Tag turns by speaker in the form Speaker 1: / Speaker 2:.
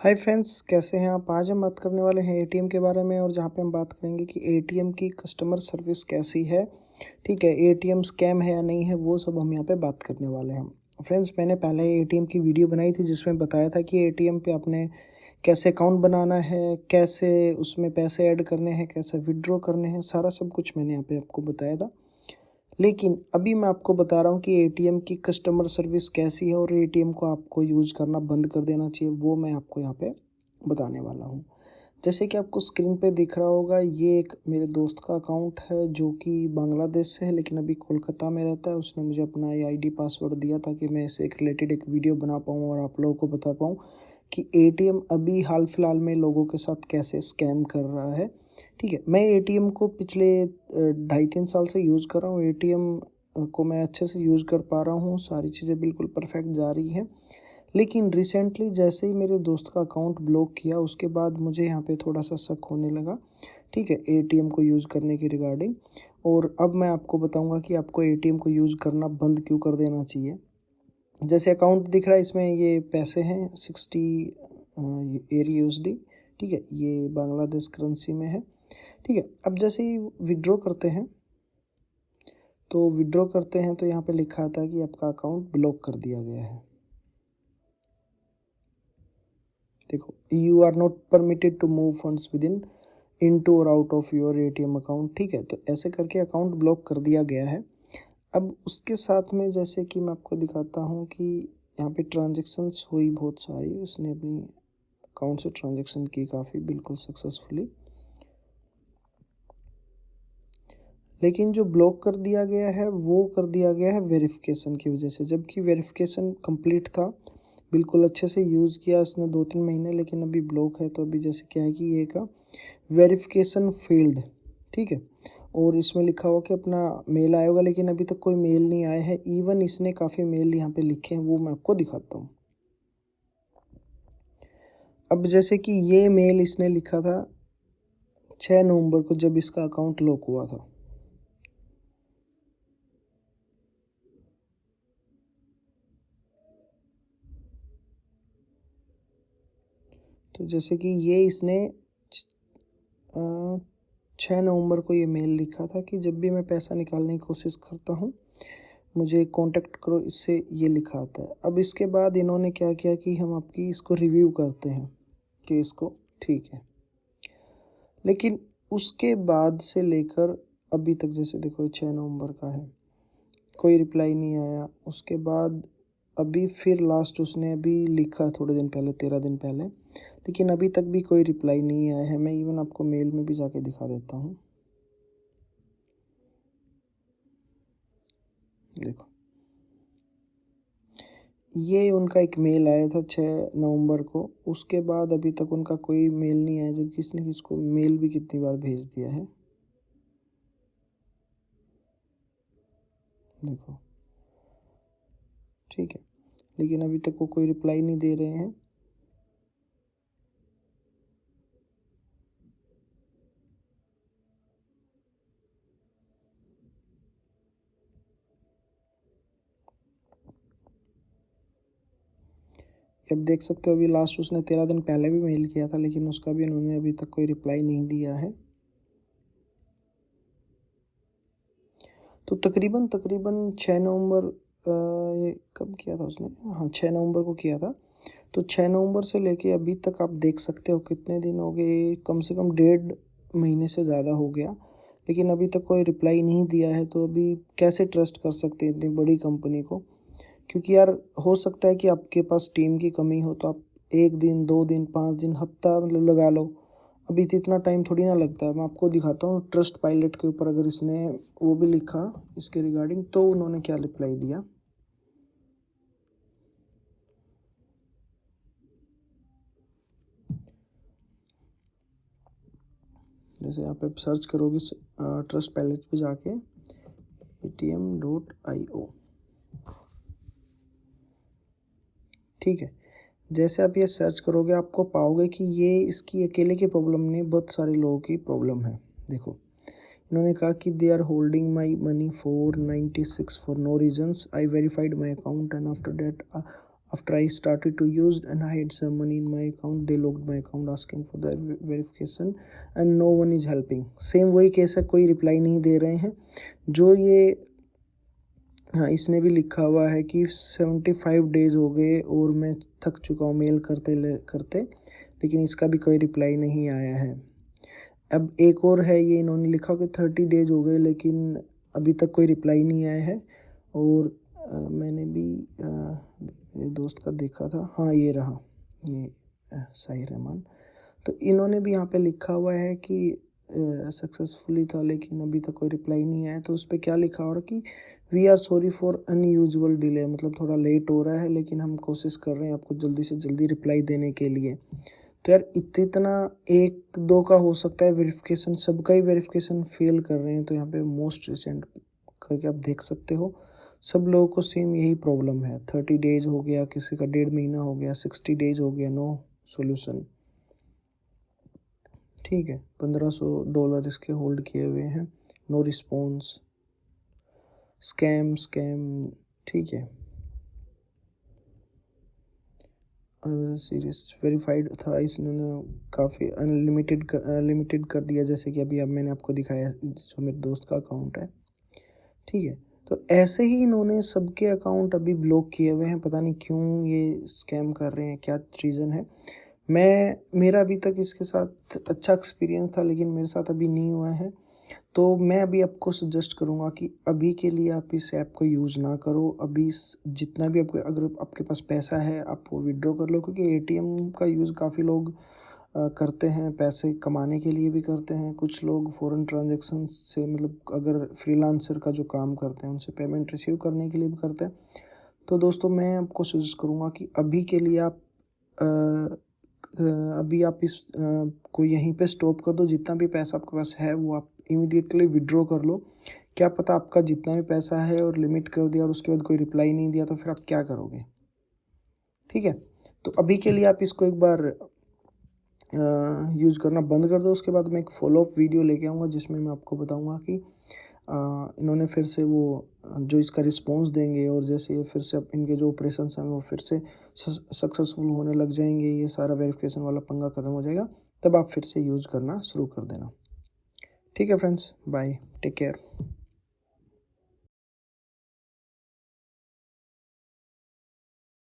Speaker 1: Hi friends, कैसे हैं आप। आज हम बात करने वाले हैं एटीएम के बारे में, और जहां पे हम बात करेंगे कि एटीएम की कस्टमर सर्विस कैसी है। ठीक है, एटीएम स्कैम है या नहीं है, वो सब हम यहां पे बात करने वाले हैं। फ्रेंड्स, मैंने पहले एटीएम की वीडियो बनाई थी जिसमें बताया था कि एटीएम पे आपने कैसे अकाउंट बनाना है, कैसे उसमें पैसे ऐड करने हैं, कैसे विड्रॉ करने हैं, सारा सब कुछ मैंने यहाँ पे आपको बताया था। लेकिन अभी मैं आपको बता रहा हूँ कि एटीएम की कस्टमर सर्विस कैसी है और एटीएम को आपको यूज़ करना बंद कर देना चाहिए, वो मैं आपको यहाँ पे बताने वाला हूँ। जैसे कि आपको स्क्रीन पे दिख रहा होगा, ये एक मेरे दोस्त का अकाउंट है जो कि बांग्लादेश से है, लेकिन अभी कोलकाता में रहता है। उसने मुझे अपना ये आईडी पासवर्ड दिया ताकि मैं इससे एक रिलेटेड एक वीडियो बना पाऊँ और आप लोगों को बता पाऊँ कि एटीएम अभी हाल फिलहाल में लोगों के साथ कैसे स्कैम कर रहा है। ठीक है, मैं एटीएम को पिछले 2.5-3 साल से यूज़ कर रहा हूँ। एटीएम को मैं अच्छे से यूज़ कर पा रहा हूँ, सारी चीज़ें बिल्कुल परफेक्ट जा रही हैं। लेकिन रिसेंटली जैसे ही मेरे दोस्त का अकाउंट ब्लॉक किया, उसके बाद मुझे यहाँ पे थोड़ा सा शक होने लगा। ठीक है, एटीएम को यूज़ करने की रिगार्डिंग। और अब मैं आपको बताऊंगा कि आपको एटीएम को यूज़ करना बंद क्यों कर देना चाहिए। जैसे अकाउंट दिख रहा है, इसमें ये पैसे हैं 60 AUD। ठीक है, ये बांग्लादेश करेंसी में है। ठीक है, अब जैसे ही विड्रॉ करते हैं तो यहाँ पे लिखा आता है कि आपका अकाउंट ब्लॉक कर दिया गया है। देखो, you are not permitted to move funds within to और out of your ATM account. ठीक है, तो ऐसे करके अकाउंट ब्लॉक कर दिया गया है। अब उसके साथ में जैसे कि मैं आपको दिखाता हूँ कि यहाँ पे ट्रांजेक्शन्स हुई बहुत सारी, उसने अपनी अकाउंट से ट्रांजेक्शन की काफ़ी बिल्कुल सक्सेसफुली। लेकिन जो ब्लॉक कर दिया गया है वो कर दिया गया है वेरिफिकेशन की वजह से, जबकि वेरिफिकेशन कंप्लीट था, बिल्कुल अच्छे से यूज़ किया उसने 2-3 महीने। लेकिन अभी ब्लॉक है, तो अभी जैसे क्या है कि ये का वेरिफिकेशन फेल्ड। ठीक है, और इसमें लिखा हुआ कि अपना मेल आया होगा, लेकिन अभी तक कोई मेल नहीं आया है। इवन इसने काफ़ी मेल यहाँ पे लिखे हैं, वो मैं आपको दिखाता हूँ। अब जैसे कि ये मेल इसने लिखा था 6 नवंबर को, जब इसका अकाउंट लॉक हुआ था। तो जैसे कि ये इसने 6 नवंबर को ये मेल लिखा था कि जब भी मैं पैसा निकालने की कोशिश करता हूँ मुझे कांटेक्ट करो, इससे ये लिखा आता है। अब इसके बाद इन्होंने क्या किया कि हम आपकी इसको रिव्यू करते हैं कि इसको ठीक है। लेकिन उसके बाद से लेकर अभी तक, जैसे देखो 6 नवंबर का है, कोई रिप्लाई नहीं आया। उसके बाद अभी फिर लास्ट उसने अभी लिखा थोड़े दिन पहले, 13 दिन पहले, लेकिन अभी तक भी कोई रिप्लाई नहीं आया है। मैं इवन आपको मेल में भी जाके दिखा देता हूँ। देखो, ये उनका एक मेल आया था 6 नवंबर को। उसके बाद अभी तक उनका कोई मेल नहीं आया, जबकि इसने किसको मेल भी कितनी बार भेज दिया है। देखो, ठीक है, लेकिन अभी तक वो कोई रिप्लाई नहीं दे रहे हैं। अब देख सकते हो, अभी लास्ट उसने 13 दिन पहले भी मेल किया था, लेकिन उसका भी उन्होंने अभी तक कोई रिप्लाई नहीं दिया है। तो तकरीबन तकरीबन 6 नवंबर, ये कब किया था उसने, हाँ 6 नवंबर को किया था। तो 6 नवंबर से लेके अभी तक आप देख सकते हो कितने दिन हो गए, कम से कम 1.5 महीने से ज़्यादा हो गया, लेकिन अभी तक कोई रिप्लाई नहीं दिया है। तो अभी कैसे ट्रस्ट कर सकते हैं इतनी बड़ी कंपनी को। क्योंकि यार, हो सकता है कि आपके पास टीम की कमी हो, तो आप 1 दिन 2 दिन 5 दिन हफ्ता मतलब लगा लो। अभी तो इतना टाइम थोड़ी ना लगता है। मैं आपको दिखाता हूँ ट्रस्ट पायलट के ऊपर, अगर इसने वो भी लिखा इसके रिगार्डिंग, तो उन्होंने क्या रिप्लाई दिया। जैसे आप सर्च करोगे ट्रस्ट पायलट पे जाके ATM.io। ठीक है, जैसे आप ये सर्च करोगे आपको पाओगे कि ये इसकी अकेले की प्रॉब्लम नहीं, बहुत सारे लोगों की प्रॉब्लम है। देखो, इन्होंने कहा कि they are holding my money 496 for no reasons, I verified my account and after that After I started to use and I had some money in my account, they locked my account asking for the verification and no one is helping. Same वही case है, कोई reply नहीं दे रहे हैं। जो ये हाँ, इसने भी लिखा हुआ है कि 75 डेज़ हो गए और मैं थक चुका हूँ मेल करते, लेकिन इसका भी कोई रिप्लाई नहीं आया है। अब एक और है, ये इन्होंने लिखा कि 30 डेज़ हो गए लेकिन अभी तक कोई रिप्लाई नहीं आया है। और मैंने भी मेरे दोस्त का देखा था, हाँ ये रहा, ये साहिर रहमान। तो इन्होंने भी यहाँ पे लिखा हुआ है कि सक्सेसफुली था लेकिन अभी तक कोई रिप्लाई नहीं आया। तो उस पर क्या लिखा हो रहा कि we are sorry for unusual delay, मतलब थोड़ा लेट हो रहा है लेकिन हम कोशिश कर रहे हैं आपको जल्दी से जल्दी रिप्लाई देने के लिए। तो यार इतना एक दो का हो सकता है वेरिफिकेशन, सबका ही वेरिफिकेशन फेल कर रहे हैं। तो यहाँ पे मोस्ट रिसेंट करके आप देख सकते हो, सब लोगों को सेम यही प्रॉब्लम है। 30 डेज़ हो गया, किसी का 1.5 महीना हो गया, 60 डेज़ हो गया, नो सोल्यूशन। ठीक है, $1500 इसके होल्ड किए हुए हैं, नो रिस्पॉन्स, स्कैम। ठीक है, सीरियस वेरीफाइड था, इसने काफ़ी लिमिटेड कर दिया, जैसे कि अब मैंने आपको दिखाया जो मेरे दोस्त का अकाउंट है। ठीक है, तो ऐसे ही इन्होंने सबके अकाउंट अभी ब्लॉक किए हुए हैं, पता नहीं क्यों ये स्कैम कर रहे हैं, क्या रीज़न है। मेरा अभी तक इसके साथ अच्छा एक्सपीरियंस था लेकिन मेरे साथ अभी नहीं हुआ है। तो मैं अभी आपको सजेस्ट करूँगा कि अभी के लिए आप इस ऐप को यूज़ ना करो। अभी जितना भी अगर आपके पास पैसा है आप वो विड्रॉ कर लो, क्योंकि एटीएम का यूज़ काफ़ी लोग करते हैं, पैसे कमाने के लिए भी करते हैं। कुछ लोग फ़ॉरेन ट्रांजैक्शन से, मतलब अगर फ्रीलांसर का जो काम करते हैं उनसे पेमेंट रिसीव करने के लिए भी करते हैं। तो दोस्तों मैं आपको सजेस्ट करूँगा कि अभी के लिए आप अभी आप इस को यहीं पे स्टॉप कर दो। जितना भी पैसा आपके पास है वो आप इमीडिएटली विड्रॉ कर लो। क्या पता आपका जितना भी पैसा है और लिमिट कर दिया और उसके बाद कोई रिप्लाई नहीं दिया तो फिर आप क्या करोगे। ठीक है, तो अभी के लिए आप इसको एक बार यूज़ करना बंद कर दो। उसके बाद मैं एक फॉलोअप वीडियो लेके आऊँगा जिसमें मैं आपको बताऊँगा कि इन्होंने फिर से वो जो इसका रिस्पॉन्स देंगे और जैसे ये फिर से इनके जो ऑपरेशंस हैं वो फिर से सक्सेसफुल होने लग जाएंगे, ये सारा वेरिफिकेशन वाला पंगा ख़त्म हो जाएगा, तब आप फिर से यूज़ करना शुरू कर देना। ठीक है फ्रेंड्स, बाय, टेक केयर।